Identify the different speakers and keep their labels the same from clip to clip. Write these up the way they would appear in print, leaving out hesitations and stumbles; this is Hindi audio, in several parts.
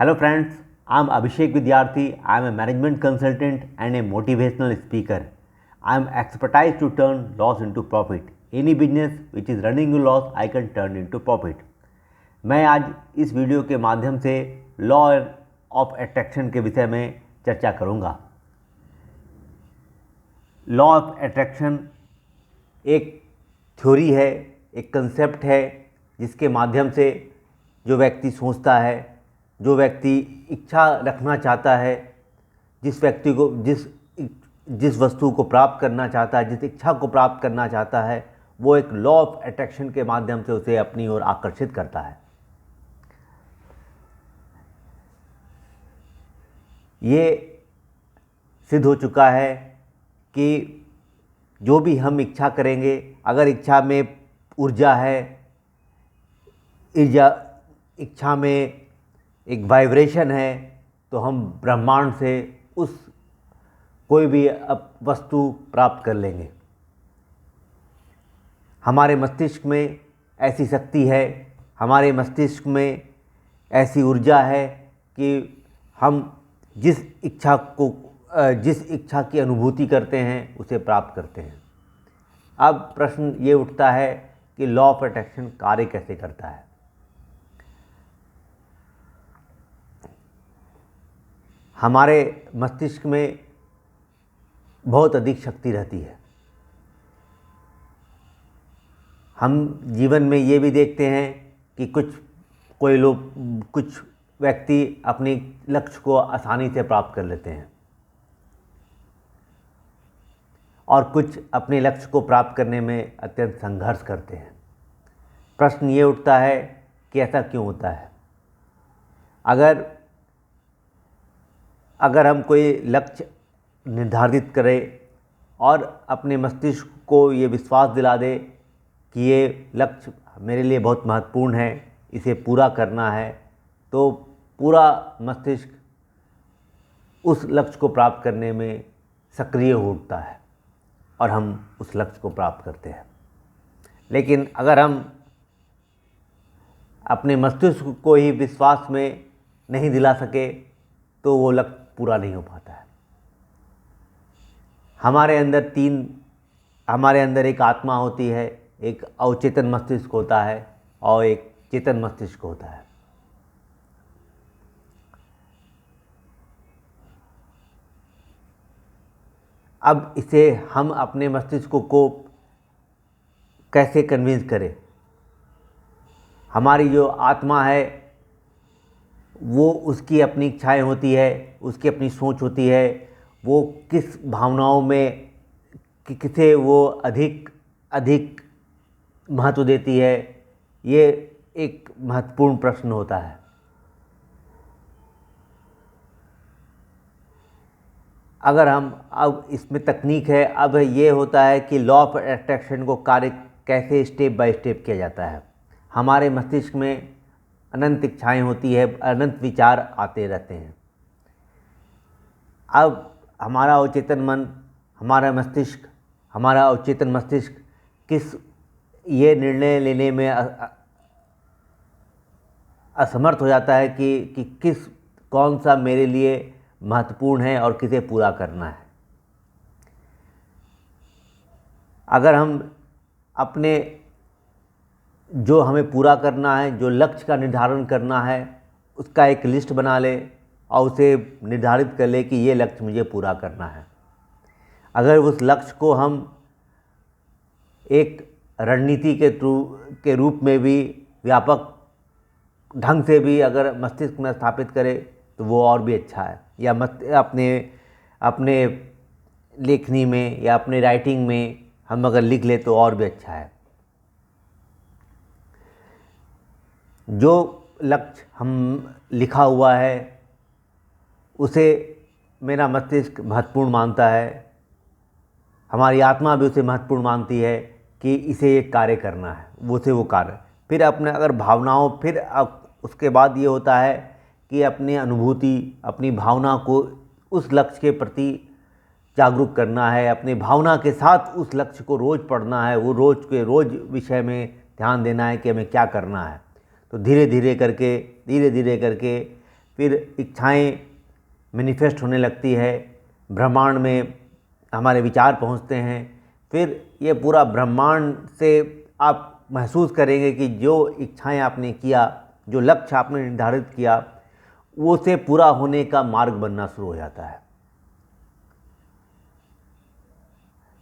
Speaker 1: Hello friends, I am Abhishek Vidyarthi. I am a management consultant and a motivational speaker. I am expertise to turn loss into profit. Any business which is running a loss, I can turn into profit. मैं आज इस वीडियो के माध्यम से लॉ ऑफ अट्रैक्शन के विषय में चर्चा करूंगा। लॉ ऑफ अट्रैक्शन एक थ्योरी है, एक कंसेप्ट है जिसके माध्यम से जो व्यक्ति सोचता है, जो व्यक्ति इच्छा रखना चाहता है, जिस व्यक्ति को जिस वस्तु को प्राप्त करना चाहता है, जिस इच्छा को प्राप्त करना चाहता है, वो एक लॉ ऑफ अट्रैक्शन के माध्यम से उसे अपनी ओर आकर्षित करता है। ये सिद्ध हो चुका है कि जो भी हम इच्छा करेंगे, अगर इच्छा में ऊर्जा है, इच्छा में एक वाइब्रेशन है, तो हम ब्रह्मांड से उस कोई भी वस्तु प्राप्त कर लेंगे। हमारे मस्तिष्क में ऐसी शक्ति है, हमारे मस्तिष्क में ऐसी ऊर्जा है कि हम जिस इच्छा की अनुभूति करते हैं उसे प्राप्त करते हैं। अब प्रश्न ये उठता है कि लॉ ऑफ अट्रैक्शन कार्य कैसे करता है। हमारे मस्तिष्क में बहुत अधिक शक्ति रहती है। हम जीवन में ये भी देखते हैं कि कुछ व्यक्ति अपने लक्ष्य को आसानी से प्राप्त कर लेते हैं और कुछ अपने लक्ष्य को प्राप्त करने में अत्यंत संघर्ष करते हैं। प्रश्न ये उठता है कि ऐसा क्यों होता है। अगर हम कोई लक्ष्य निर्धारित करें और अपने मस्तिष्क को ये विश्वास दिला दे कि ये लक्ष्य मेरे लिए बहुत महत्वपूर्ण है, इसे पूरा करना है, तो पूरा मस्तिष्क उस लक्ष्य को प्राप्त करने में सक्रिय हो उठता है और हम उस लक्ष्य को प्राप्त करते हैं। लेकिन अगर हम अपने मस्तिष्क को ही विश्वास में नहीं दिला सके तो वो लक्ष्य पूरा नहीं हो पाता है। हमारे अंदर एक आत्मा होती है, एक अवचेतन मस्तिष्क होता है और एक चेतन मस्तिष्क होता है। अब इसे हम अपने मस्तिष्क को कैसे कन्विंस करें। हमारी जो आत्मा है वो उसकी अपनी इच्छाएं होती है, उसकी अपनी सोच होती है, वो किस भावनाओं में किसे वो अधिक महत्व देती है, ये एक महत्वपूर्ण प्रश्न होता है। अगर हम अब इसमें तकनीक है, अब ये होता है कि लॉ ऑफ अट्रैक्शन को कार्य कैसे स्टेप बाय स्टेप किया जाता है। हमारे मस्तिष्क में अनंत इच्छाएं होती है, अनंत विचार आते रहते हैं। अब हमारा अवचेतन मस्तिष्क किस ये निर्णय लेने में असमर्थ हो जाता है कि कौन सा मेरे लिए महत्वपूर्ण है और किसे पूरा करना है। अगर हम अपने जो हमें पूरा करना है, जो लक्ष्य का निर्धारण करना है, उसका एक लिस्ट बना ले और उसे निर्धारित कर ले कि ये लक्ष्य मुझे पूरा करना है। अगर उस लक्ष्य को हम एक रणनीति के रूप में भी व्यापक ढंग से भी अगर मस्तिष्क में स्थापित करें तो वो और भी अच्छा है। या अपने लेखनी में या अपने राइटिंग में हम अगर लिख ले तो और भी अच्छा है। जो लक्ष्य हम लिखा हुआ है उसे मेरा मस्तिष्क महत्वपूर्ण मानता है, हमारी आत्मा भी उसे महत्वपूर्ण मानती है कि इसे एक कार्य करना है, वो कार्य। फिर उसके बाद ये होता है कि अपनी अनुभूति, अपनी भावना को उस लक्ष्य के प्रति जागरूक करना है, अपनी भावना के साथ उस लक्ष्य को रोज़ पढ़ना है, वो रोज़ विषय में ध्यान देना है कि हमें क्या करना है। तो धीरे धीरे करके फिर इच्छाएं मैनिफेस्ट होने लगती है, ब्रह्मांड में हमारे विचार पहुंचते हैं, फिर ये पूरा ब्रह्मांड से आप महसूस करेंगे कि जो इच्छाएं आपने किया, जो लक्ष्य आपने निर्धारित किया, वो से पूरा होने का मार्ग बनना शुरू हो जाता है।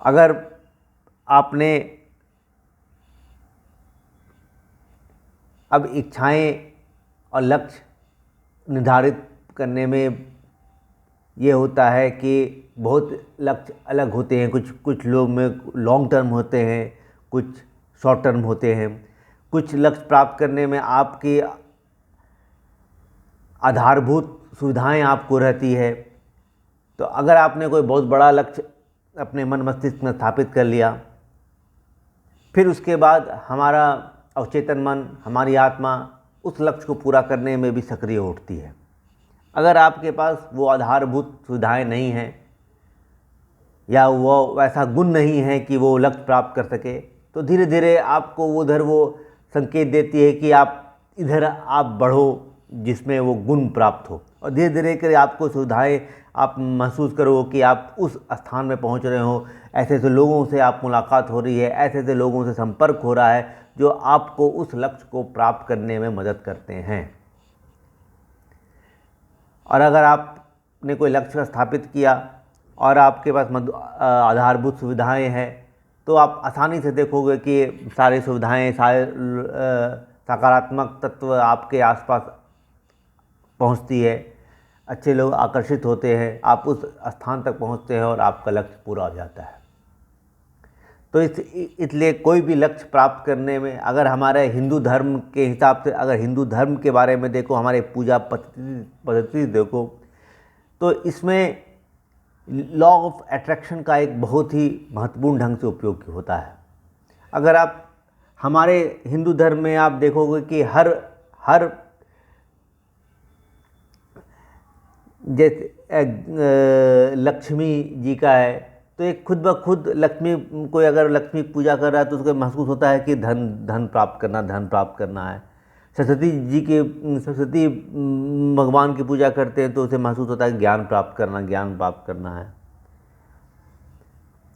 Speaker 1: अगर आपने अब इच्छाएं और लक्ष्य निर्धारित करने में ये होता है कि बहुत लक्ष्य अलग होते हैं, कुछ लोग में लॉन्ग टर्म होते हैं, कुछ शॉर्ट टर्म होते हैं। कुछ लक्ष्य प्राप्त करने में आपकी आधारभूत सुविधाएं आपको रहती है। तो अगर आपने कोई बहुत बड़ा लक्ष्य अपने मन मस्तिष्क में स्थापित कर लिया, फिर उसके बाद हमारा अवचेतन मन, हमारी आत्मा उस लक्ष्य को पूरा करने में भी सक्रिय उठती है। अगर आपके पास वो आधारभूत सुविधाएं नहीं हैं या वो वैसा गुण नहीं है कि वो लक्ष्य प्राप्त कर सके, तो धीरे धीरे आपको उधर वो संकेत देती है कि आप इधर आप बढ़ो जिसमें वो गुण प्राप्त हो, और धीरे धीरे कर आपको सुविधाएं आप महसूस करो कि आप उस स्थान में पहुंच रहे हो। ऐसे ऐसे लोगों से आप मुलाकात हो रही है, ऐसे ऐसे लोगों से संपर्क हो रहा है जो आपको उस लक्ष्य को प्राप्त करने में मदद करते हैं। और अगर आपने कोई लक्ष्य स्थापित किया और आपके पास आधारभूत सुविधाएं हैं, तो आप आसानी से देखोगे कि सारी सुविधाएं, सारे सकारात्मक तत्व आपके आसपास पहुंचती है, अच्छे लोग आकर्षित होते हैं, आप उस स्थान तक पहुंचते हैं और आपका लक्ष्य पूरा हो जाता है। तो इसलिए कोई भी लक्ष्य प्राप्त करने में, अगर हमारे हिंदू धर्म के हिसाब से, अगर हिंदू धर्म के बारे में देखो, हमारे पूजा पद्धति देखो, तो इसमें लॉ ऑफ अट्रैक्शन का एक बहुत ही महत्वपूर्ण ढंग से उपयोग होता है। अगर आप हमारे हिंदू धर्म में आप देखोगे कि हर जैसे लक्ष्मी जी का है, तो एक खुद ब खुद लक्ष्मी, कोई अगर लक्ष्मी पूजा कर रहा है तो उसको महसूस होता है कि धन प्राप्त करना है। सरस्वती भगवान की पूजा करते हैं तो उसे महसूस होता है ज्ञान प्राप्त करना है।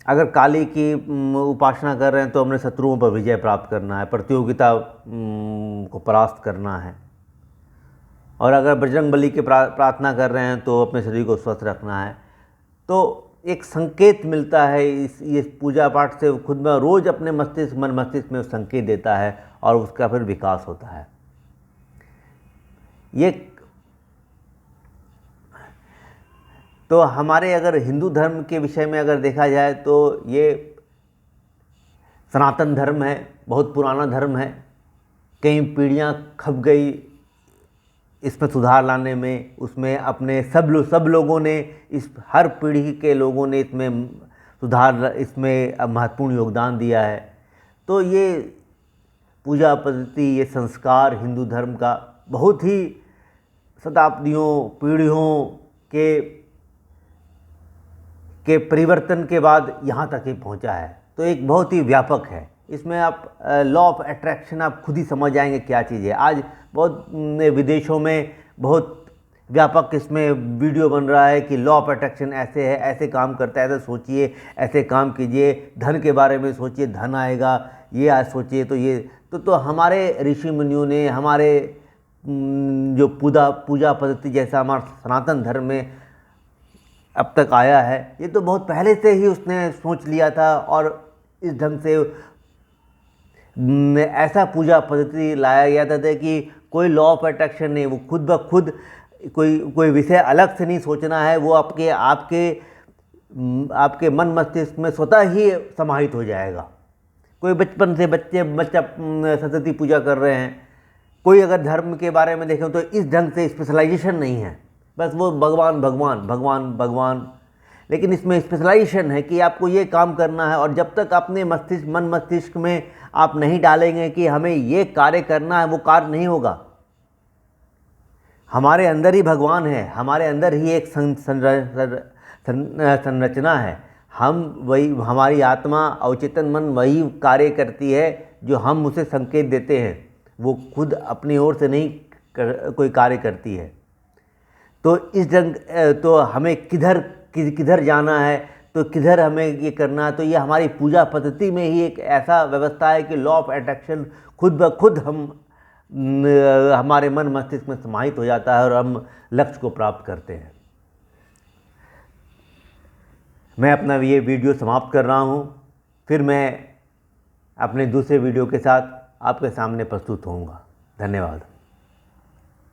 Speaker 1: अगर काली की उपासना कर रहे हैं तो हमने शत्रुओं पर विजय प्राप्त करना है, प्रतियोगिता को परास्त करना है। और अगर बजरंगबली की प्रार्थना कर रहे हैं तो अपने शरीर को स्वस्थ रखना है। तो एक संकेत मिलता है इस पूजा पाठ से, खुद में रोज़ अपने मन मस्तिष्क में संकेत देता है और उसका फिर विकास होता है। ये तो हमारे अगर हिंदू धर्म के विषय में अगर देखा जाए तो ये सनातन धर्म है, बहुत पुराना धर्म है। कई पीढ़ियाँ खप गई इसमें सुधार लाने में, उसमें अपने सब लोगों ने, इस हर पीढ़ी के लोगों ने इसमें इसमें महत्वपूर्ण योगदान दिया है। तो ये पूजा पद्धति, ये संस्कार हिंदू धर्म का बहुत ही शताब्दियों, पीढ़ियों के परिवर्तन के बाद यहाँ तक ही पहुँचा है। तो एक बहुत ही व्यापक है। इसमें आप लॉ ऑफ अट्रैक्शन आप खुद ही समझ जाएंगे क्या चीज़ है। आज बहुत विदेशों में बहुत व्यापक इसमें वीडियो बन रहा है कि लॉ ऑफ अट्रैक्शन ऐसे है, ऐसे काम करता है, ऐसे सोचिए, ऐसे काम कीजिए, धन के बारे में सोचिए, धन आएगा, ये आज सोचिए। तो ये तो हमारे ऋषि मुनियों ने, हमारे जो पूजा पद्धति जैसा हमारा सनातन धर्म में अब तक आया है, ये तो बहुत पहले से ही उसने सोच लिया था और इस ढंग से ऐसा पूजा पद्धति लाया गया था कि कोई लॉ ऑफ अट्रैक्शन नहीं, वो खुद ब खुद कोई विषय अलग से नहीं सोचना है, वो आपके मन मस्तिष्क में स्वतः ही समाहित हो जाएगा। कोई बचपन से बच्चा सरस्वती पूजा कर रहे हैं, कोई अगर धर्म के बारे में देखें तो इस ढंग से स्पेशलाइजेशन नहीं है, बस वो भगवान भगवान भगवान भगवान। लेकिन इसमें स्पेशलाइजेशन है कि आपको ये काम करना है, और जब तक अपने मन मस्तिष्क में आप नहीं डालेंगे कि हमें ये कार्य करना है, वो कार्य नहीं होगा। हमारे अंदर ही भगवान है, हमारे अंदर ही एक संरचना है। हमारी आत्मा, अवचेतन मन वही कार्य करती है जो हम उसे संकेत देते हैं, वो खुद अपनी ओर से नहीं कोई कार्य करती है। तो इस ढंग तो हमें किधर जाना है, तो किधर हमें ये करना है, तो ये हमारी पूजा पद्धति में ही एक ऐसा व्यवस्था है कि लॉ ऑफ अट्रैक्शन खुद ब खुद हमारे मन मस्तिष्क में समाहित हो जाता है और हम लक्ष्य को प्राप्त करते हैं। मैं अपना ये वीडियो समाप्त कर रहा हूँ, फिर मैं अपने दूसरे वीडियो के साथ आपके सामने प्रस्तुत होऊंगा। धन्यवाद।